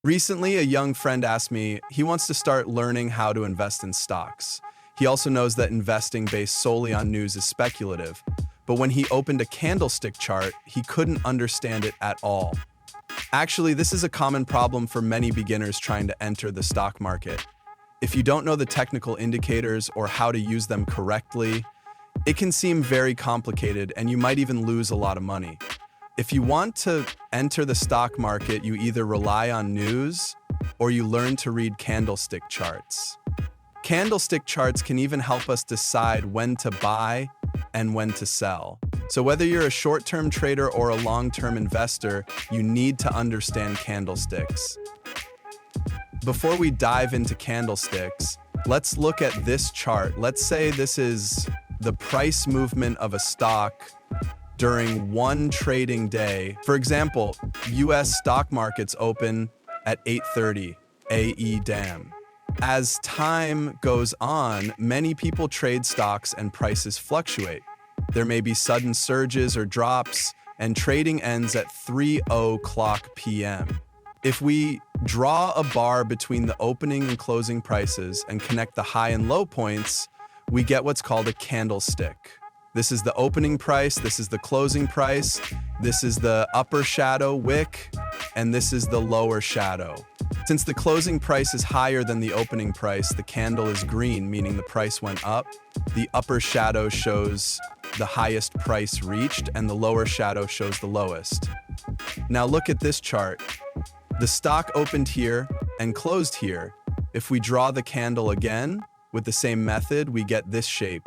Recently, a young friend asked me he wants to start learning how to invest in stocks. He also knows that investing based solely on news is speculative, but when he opened a candlestick chart, he couldn't understand it at all. Actually, this is a common problem for many beginners trying to enter the stock market. If you don't know the technical indicators or how to use them correctly, it can seem very complicated and you might even lose a lot of money. If you want to enter the stock market, you either rely on news or you learn to read candlestick charts. Candlestick charts can even help us decide when to buy and when to sell. So whether you're a short-term trader or a long-term investor, you need to understand candlesticks. Before we dive into candlesticks, let's look at this chart. Let's say this is the price movement of a stock during one trading day. For example, US stock markets open at 8:30 AE/DAM. As time goes on, many people trade stocks and prices fluctuate. There may be sudden surges or drops, and trading ends at 3:00 p.m. If we draw a bar between the opening and closing prices and connect the high and low points, we get what's called a candlestick. This is the opening price, this is the closing price, this is the upper shadow wick, and this is the lower shadow. Since the closing price is higher than the opening price, the candle is green, meaning the price went up. The upper shadow shows the highest price reached, and the lower shadow shows the lowest. Now look at this chart. The stock opened here and closed here. If we draw the candle again with the same method, we get this shape.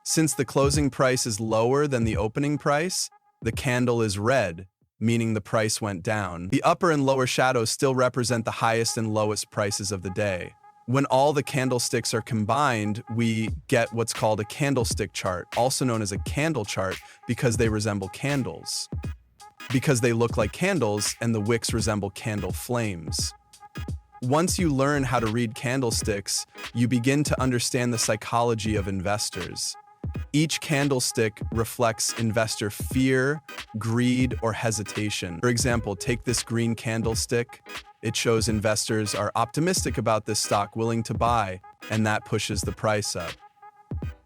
Since the closing price is lower than the opening price, the candle is red, meaning the price went down. The upper and lower shadows still represent the highest and lowest prices of the day. When all the candlesticks are combined, we get what's called a candlestick chart, also known as a candle chart, because they resemble candles. Because they look like candles and the wicks resemble candle flames. Once you learn how to read candlesticks, you begin to understand the psychology of investors. Each candlestick reflects investor fear, greed, or hesitation. For example, take this green candlestick. It shows investors are optimistic about this stock, willing to buy, and that pushes the price up.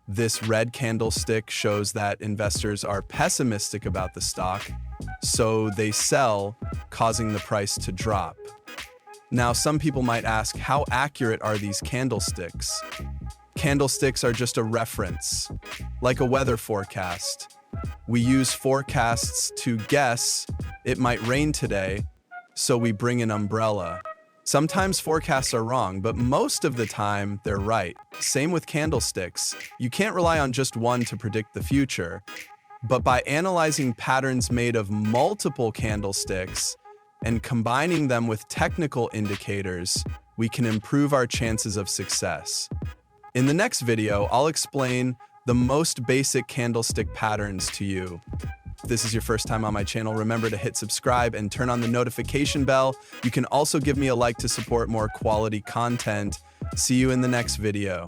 This red candlestick shows that investors are pessimistic about the stock, so they sell, causing the price to drop. Now, some people might ask, how accurate are these candlesticks? Candlesticks are just a reference, like a weather forecast. We use forecasts to guess it might rain today, so we bring an umbrella. Sometimes forecasts are wrong, but most of the time they're right. Same with candlesticks. You can't rely on just one to predict the future, but by analyzing patterns made of multiple candlesticks and combining them with technical indicators, we can improve our chances of success. In the next video, I'll explain the most basic candlestick patterns to you. If this is your first time on my channel, remember to hit subscribe and turn on the notification bell. You can also give me a like to support more quality content. See you in the next video.